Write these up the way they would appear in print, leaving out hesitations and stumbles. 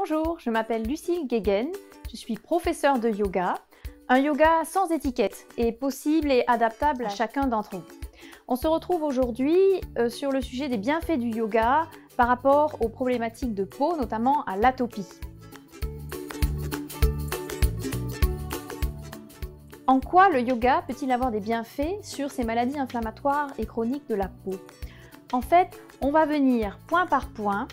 Bonjour, je m'appelle Lucie Guéguen, je suis professeure de yoga. Un yoga sans étiquette est possible et adaptable à chacun d'entre vous. On se retrouve aujourd'hui sur le sujet des bienfaits du yoga par rapport aux problématiques de peau, notamment à l'atopie. En quoi le yoga peut-il avoir des bienfaits sur ces maladies inflammatoires et chroniques de la peau? En fait, on va venir point par point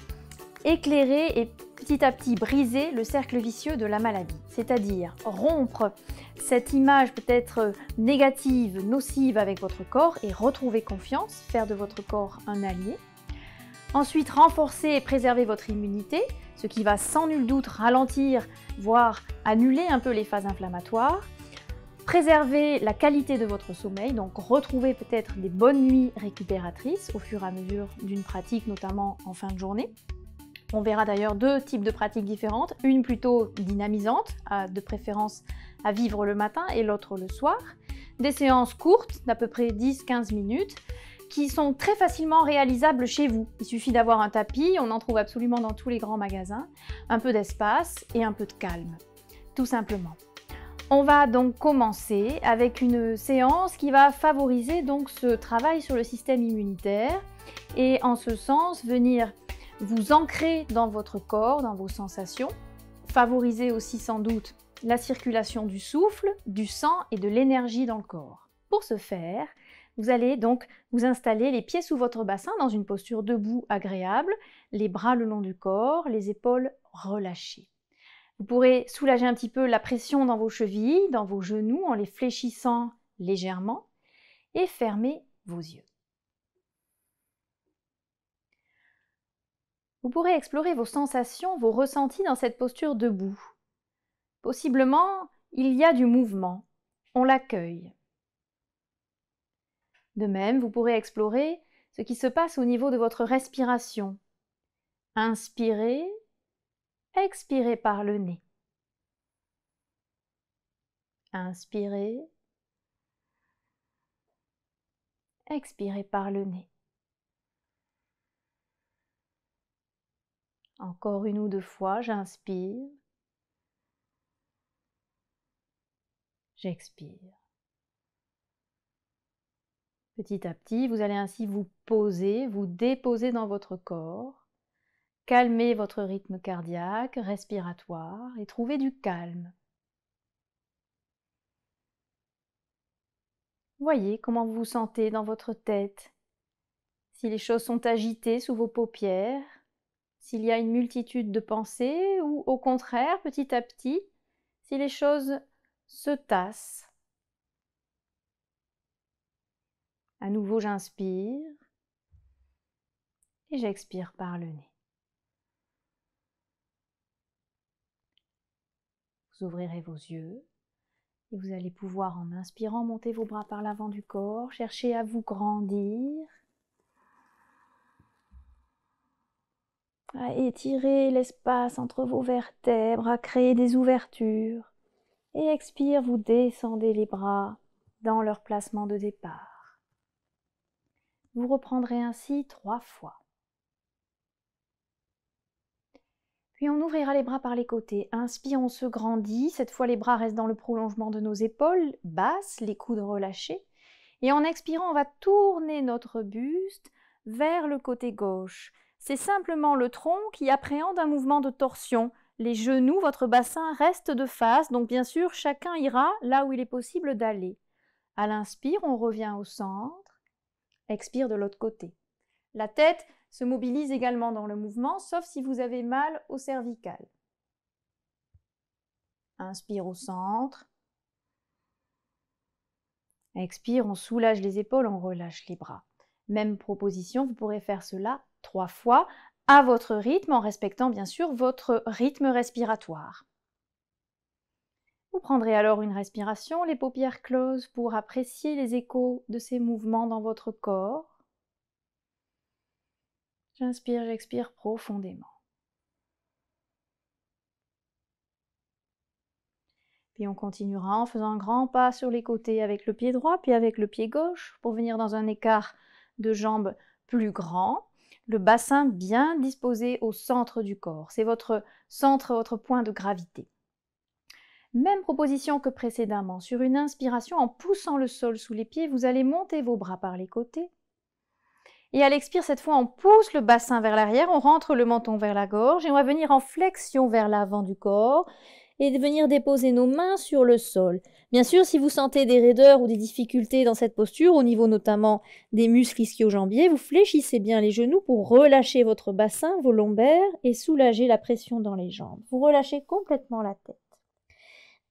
éclairer et petit à petit briser le cercle vicieux de la maladie, c'est-à-dire rompre cette image peut-être négative, nocive avec votre corps et retrouver confiance, faire de votre corps un allié. Ensuite, renforcer et préserver votre immunité, ce qui va sans nul doute ralentir, voire annuler un peu les phases inflammatoires. Préserver la qualité de votre sommeil, donc retrouver peut-être des bonnes nuits récupératrices au fur et à mesure d'une pratique, notamment en fin de journée. On verra d'ailleurs deux types de pratiques différentes, une plutôt dynamisante, de préférence à vivre le matin, et l'autre le soir. Des séances courtes, d'à peu près 10-15 minutes, qui sont très facilement réalisables chez vous. Il suffit d'avoir un tapis, on en trouve absolument dans tous les grands magasins, un peu d'espace et un peu de calme, tout simplement. On va donc commencer avec une séance qui va favoriser donc ce travail sur le système immunitaire et en ce sens venir vous ancrer dans votre corps, dans vos sensations, favoriser aussi sans doute la circulation du souffle, du sang et de l'énergie dans le corps. Pour ce faire, vous allez donc vous installer les pieds sous votre bassin dans une posture debout agréable, les bras le long du corps, les épaules relâchées. Vous pourrez soulager un petit peu la pression dans vos chevilles, dans vos genoux en les fléchissant légèrement et fermer vos yeux. Vous pourrez explorer vos sensations, vos ressentis dans cette posture debout. Possiblement, il y a du mouvement. On l'accueille. De même, vous pourrez explorer ce qui se passe au niveau de votre respiration. Inspirez, expirez par le nez. Inspirez, expirez par le nez. Encore une ou deux fois, j'inspire, j'expire. Petit à petit, vous allez ainsi vous poser, vous déposer dans votre corps, calmer votre rythme cardiaque, respiratoire et trouver du calme. Voyez comment vous vous sentez dans votre tête, si les choses sont agitées sous vos paupières, s'il y a une multitude de pensées ou au contraire, petit à petit, si les choses se tassent. À nouveau, j'inspire et j'expire par le nez. Vous ouvrirez vos yeux et vous allez pouvoir, en inspirant, monter vos bras par l'avant du corps, chercher à vous grandir, à étirer l'espace entre vos vertèbres, à créer des ouvertures. Et expire, vous descendez les bras dans leur placement de départ. Vous reprendrez ainsi 3 fois. Puis on ouvrira les bras par les côtés. Inspire, on se grandit. Cette fois, les bras restent dans le prolongement de nos épaules basses, les coudes relâchés. Et en expirant, on va tourner notre buste vers le côté gauche. C'est simplement le tronc qui appréhende un mouvement de torsion. Les genoux, votre bassin reste de face, donc bien sûr, chacun ira là où il est possible d'aller. À l'inspire, on revient au centre. Expire de l'autre côté. La tête se mobilise également dans le mouvement, sauf si vous avez mal au cervical. Inspire au centre. Expire, on soulage les épaules, on relâche les bras. Même proposition, vous pourrez faire cela 3 fois à votre rythme, en respectant bien sûr votre rythme respiratoire. Vous prendrez alors une respiration, les paupières closes, pour apprécier les échos de ces mouvements dans votre corps. J'inspire, j'expire profondément. Puis on continuera en faisant un grand pas sur les côtés avec le pied droit, puis avec le pied gauche, pour venir dans un écart de jambes plus grand. le bassin bien disposé au centre du corps. C'est votre centre, votre point de gravité. Même proposition que précédemment. Sur une inspiration, en poussant le sol sous les pieds, vous allez monter vos bras par les côtés. Et à l'expire, cette fois, on pousse le bassin vers l'arrière, on rentre le menton vers la gorge et on va venir en flexion vers l'avant du corps et venir déposer nos mains sur le sol. Bien sûr, si vous sentez des raideurs ou des difficultés dans cette posture, au niveau notamment des muscles ischio-jambiers, vous fléchissez bien les genoux pour relâcher votre bassin, vos lombaires et soulager la pression dans les jambes. Vous relâchez complètement la tête.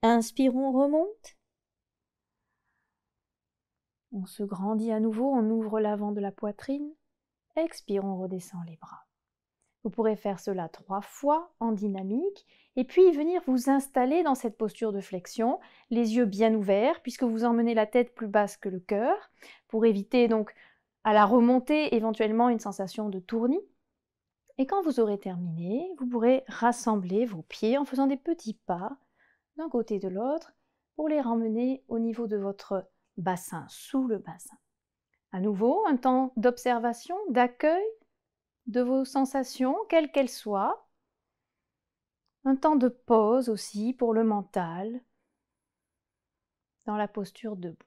Inspire, on remonte. On se grandit à nouveau, on ouvre l'avant de la poitrine. Expire, on redescend les bras. Vous pourrez faire cela 3 fois en dynamique et puis venir vous installer dans cette posture de flexion, les yeux bien ouverts puisque vous emmenez la tête plus basse que le cœur pour éviter donc à la remontée éventuellement une sensation de tournis. Et quand vous aurez terminé, vous pourrez rassembler vos pieds en faisant des petits pas d'un côté de l'autre pour les ramener au niveau de votre bassin, sous le bassin. À nouveau, un temps d'observation, d'accueil de vos sensations, quelles qu'elles soient. Un temps de pause aussi pour le mental, dans la posture debout.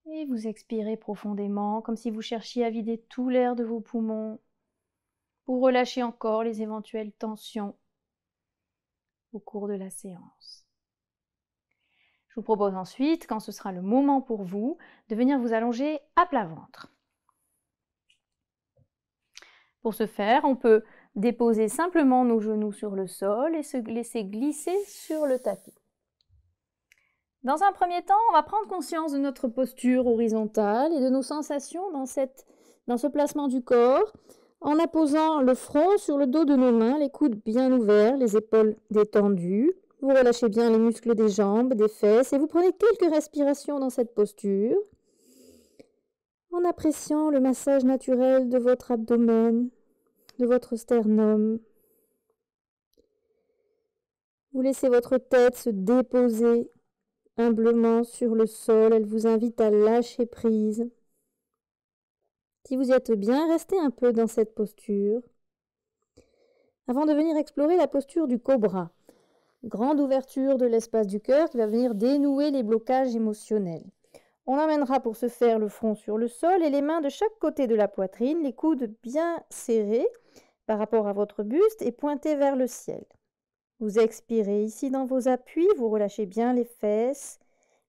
Et vous expirez profondément, comme si vous cherchiez à vider tout l'air de vos poumons, pour relâcher encore les éventuelles tensions au cours de la séance. Je vous propose ensuite, quand ce sera le moment pour vous, de venir vous allonger à plat ventre. Pour ce faire, on peut déposer simplement nos genoux sur le sol et se laisser glisser sur le tapis. Dans un premier temps, on va prendre conscience de notre posture horizontale et de nos sensations dans ce placement du corps, en apposant le front sur le dos de nos mains, les coudes bien ouverts, les épaules détendues. Vous relâchez bien les muscles des jambes, des fesses et vous prenez quelques respirations dans cette posture en appréciant le massage naturel de votre abdomen, de votre sternum. Vous laissez votre tête se déposer humblement sur le sol. Elle vous invite à lâcher prise. Si vous y êtes bien, restez un peu dans cette posture avant de venir explorer la posture du cobra. Grande ouverture de l'espace du cœur qui va venir dénouer les blocages émotionnels. On emmènera pour ce faire le front sur le sol et les mains de chaque côté de la poitrine, les coudes bien serrés par rapport à votre buste et pointés vers le ciel. Vous expirez ici dans vos appuis, vous relâchez bien les fesses,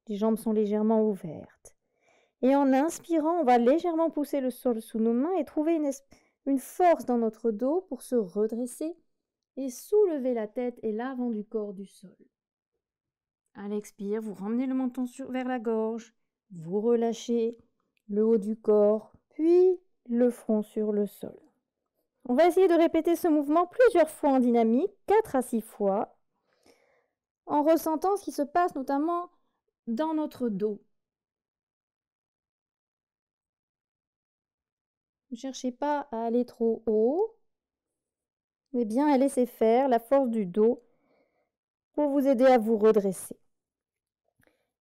les jambes sont légèrement ouvertes. Et en inspirant, on va légèrement pousser le sol sous nos mains et trouver une force dans notre dos pour se redresser et soulever la tête et l'avant du corps du sol. À l'expire, vous ramenez le menton vers la gorge, vous relâchez le haut du corps, puis le front sur le sol. On va essayer de répéter ce mouvement plusieurs fois en dynamique, 4 à 6 fois, en ressentant ce qui se passe notamment dans notre dos. Ne cherchez pas à aller trop haut, mais bien à laisser faire la force du dos pour vous aider à vous redresser.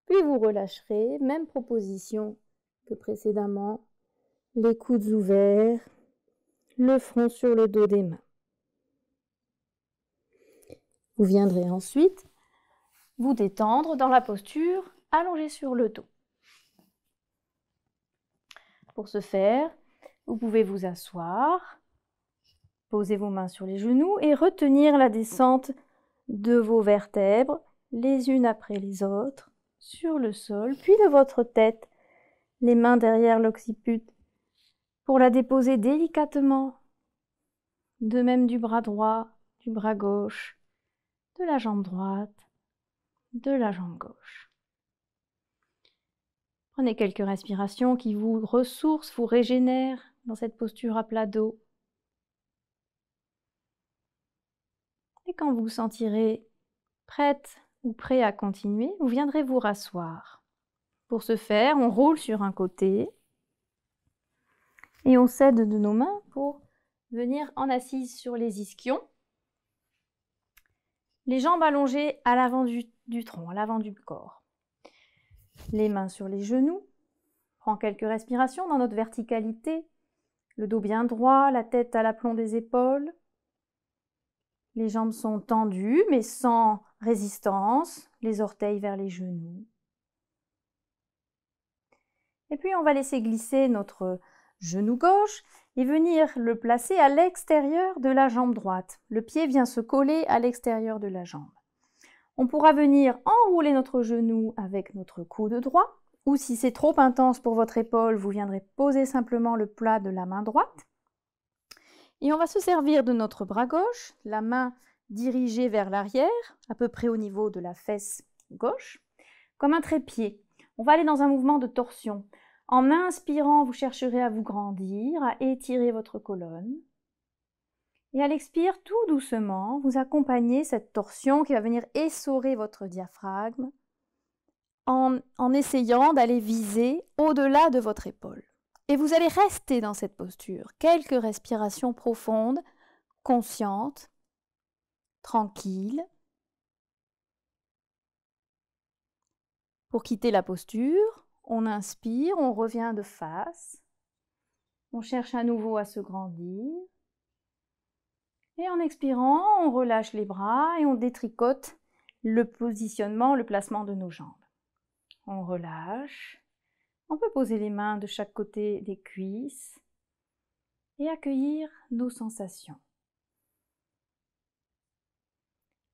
Puis vous relâcherez, même proposition que précédemment, les coudes ouverts, le front sur le dos des mains. Vous viendrez ensuite vous détendre dans la posture allongée sur le dos. Pour ce faire, vous pouvez vous asseoir, poser vos mains sur les genoux et retenir la descente de vos vertèbres, les unes après les autres, sur le sol, puis de votre tête, les mains derrière l'occiput, pour la déposer délicatement, de même du bras droit, du bras gauche, de la jambe droite, de la jambe gauche. Prenez quelques respirations qui vous ressourcent, vous régénèrent dans cette posture à plat dos. Et quand vous vous sentirez prête ou prêt à continuer, vous viendrez vous rasseoir. Pour ce faire, on roule sur un côté et on s'aide de nos mains pour venir en assise sur les ischions. Les jambes allongées à l'avant du tronc, à l'avant du corps. Les mains sur les genoux, prend quelques respirations dans notre verticalité, le dos bien droit, la tête à l'aplomb des épaules. Les jambes sont tendues mais sans résistance, les orteils vers les genoux. Et puis on va laisser glisser notre genou gauche et venir le placer à l'extérieur de la jambe droite. Le pied vient se coller à l'extérieur de la jambe. On pourra venir enrouler notre genou avec notre coude droit, ou si c'est trop intense pour votre épaule, vous viendrez poser simplement le plat de la main droite. Et on va se servir de notre bras gauche, la main dirigée vers l'arrière, à peu près au niveau de la fesse gauche, comme un trépied. On va aller dans un mouvement de torsion. En inspirant, vous chercherez à vous grandir, à étirer votre colonne. Et à l'expire, tout doucement, vous accompagnez cette torsion qui va venir essorer votre diaphragme en essayant d'aller viser au-delà de votre épaule. Et vous allez rester dans cette posture. Quelques respirations profondes, conscientes, tranquilles. Pour quitter la posture, on inspire, on revient de face. On cherche à nouveau à se grandir. Et en expirant, on relâche les bras et on détricote le positionnement, le placement de nos jambes. On relâche. On peut poser les mains de chaque côté des cuisses et accueillir nos sensations.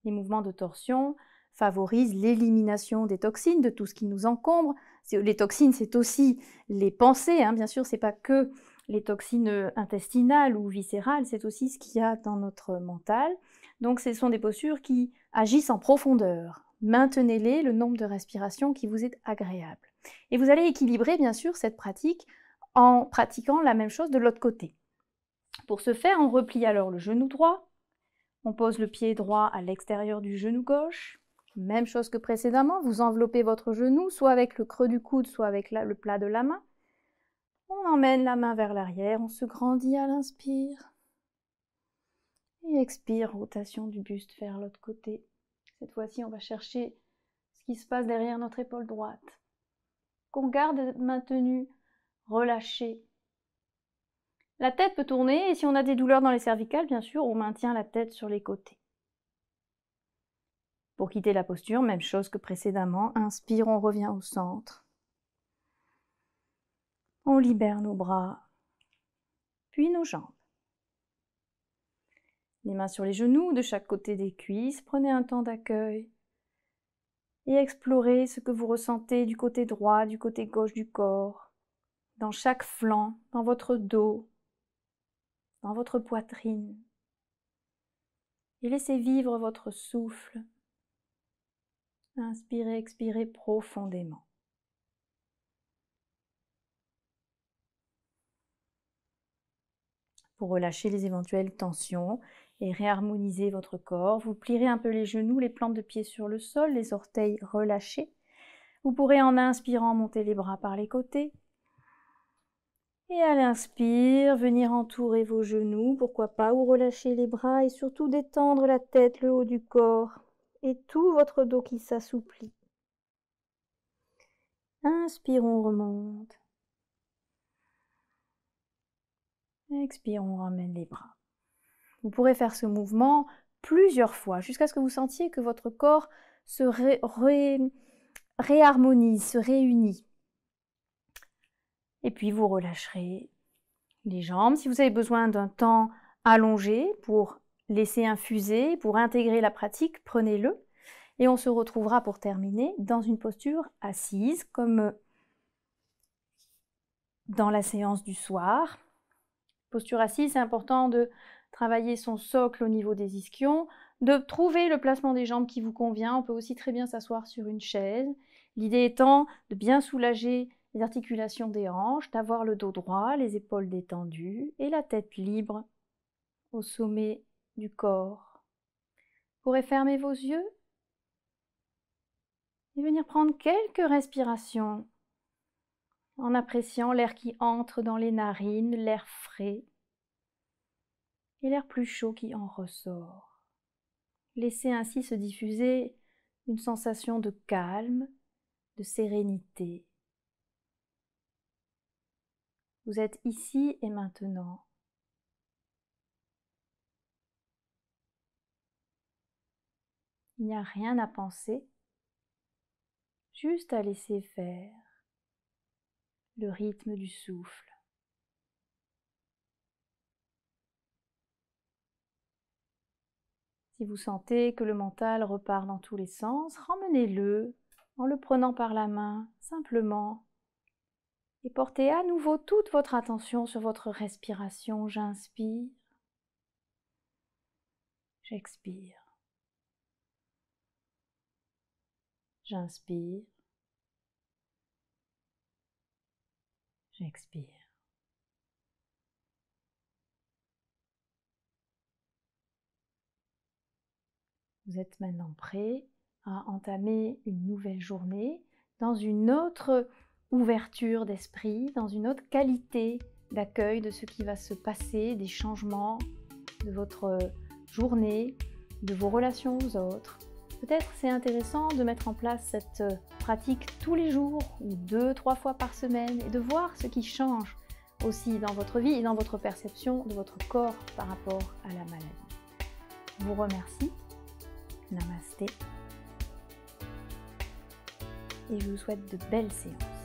Les mouvements de torsion favorisent l'élimination des toxines, de tout ce qui nous encombre. Les toxines, c'est aussi les pensées, hein. Bien sûr, ce n'est pas que les toxines intestinales ou viscérales, c'est aussi ce qu'il y a dans notre mental. Donc, ce sont des postures qui agissent en profondeur. Maintenez-les, le nombre de respirations qui vous est agréable. Et vous allez équilibrer, bien sûr, cette pratique en pratiquant la même chose de l'autre côté. Pour ce faire, on replie alors le genou droit. On pose le pied droit à l'extérieur du genou gauche. Même chose que précédemment, vous enveloppez votre genou, soit avec le creux du coude, soit avec le plat de la main. On emmène la main vers l'arrière, on se grandit à l'inspire. Et expire, rotation du buste vers l'autre côté. Cette fois-ci, on va chercher ce qui se passe derrière notre épaule droite. Qu'on garde maintenu, relâché. La tête peut tourner et si on a des douleurs dans les cervicales, bien sûr, on maintient la tête sur les côtés. Pour quitter la posture, même chose que précédemment. Inspire, on revient au centre. On libère nos bras, puis nos jambes. Les mains sur les genoux, de chaque côté des cuisses. Prenez un temps d'accueil et explorez ce que vous ressentez du côté droit, du côté gauche du corps, dans chaque flanc, dans votre dos, dans votre poitrine. Et laissez vivre votre souffle. Inspirez, expirez profondément. Pour relâcher les éventuelles tensions et réharmoniser votre corps, vous plierez un peu les genoux, les plantes de pied sur le sol, les orteils relâchés. Vous pourrez en inspirant monter les bras par les côtés. Et à l'inspire, venir entourer vos genoux, pourquoi pas, ou relâcher les bras et surtout détendre la tête, le haut du corps et tout votre dos qui s'assouplit. Inspire, on remonte. Expire, on ramène les bras. Vous pourrez faire ce mouvement plusieurs fois jusqu'à ce que vous sentiez que votre corps se réharmonise, se réunit. Et puis vous relâcherez les jambes. Si vous avez besoin d'un temps allongé pour laisser infuser, pour intégrer la pratique, prenez-le. Et on se retrouvera pour terminer dans une posture assise, comme dans la séance du soir. Posture assise, c'est important de travailler son socle au niveau des ischions, de trouver le placement des jambes qui vous convient. On peut aussi très bien s'asseoir sur une chaise. L'idée étant de bien soulager les articulations des hanches, d'avoir le dos droit, les épaules détendues et la tête libre au sommet du corps. Vous pourrez fermer vos yeux et venir prendre quelques respirations en appréciant l'air qui entre dans les narines, l'air frais et l'air plus chaud qui en ressort. Laissez ainsi se diffuser une sensation de calme, de sérénité. Vous êtes ici et maintenant. Il n'y a rien à penser, juste à laisser faire le rythme du souffle. Si vous sentez que le mental repart dans tous les sens, ramenez-le en le prenant par la main, simplement. Et portez à nouveau toute votre attention sur votre respiration. J'inspire, j'expire. J'inspire, j'expire. Vous êtes maintenant prêt à entamer une nouvelle journée dans une autre ouverture d'esprit, dans une autre qualité d'accueil de ce qui va se passer, des changements de votre journée, de vos relations aux autres. Peut-être c'est intéressant de mettre en place cette pratique tous les jours ou 2-3 fois par semaine et de voir ce qui change aussi dans votre vie et dans votre perception de votre corps par rapport à la maladie. Je vous remercie. Namasté. Et je vous souhaite de belles séances.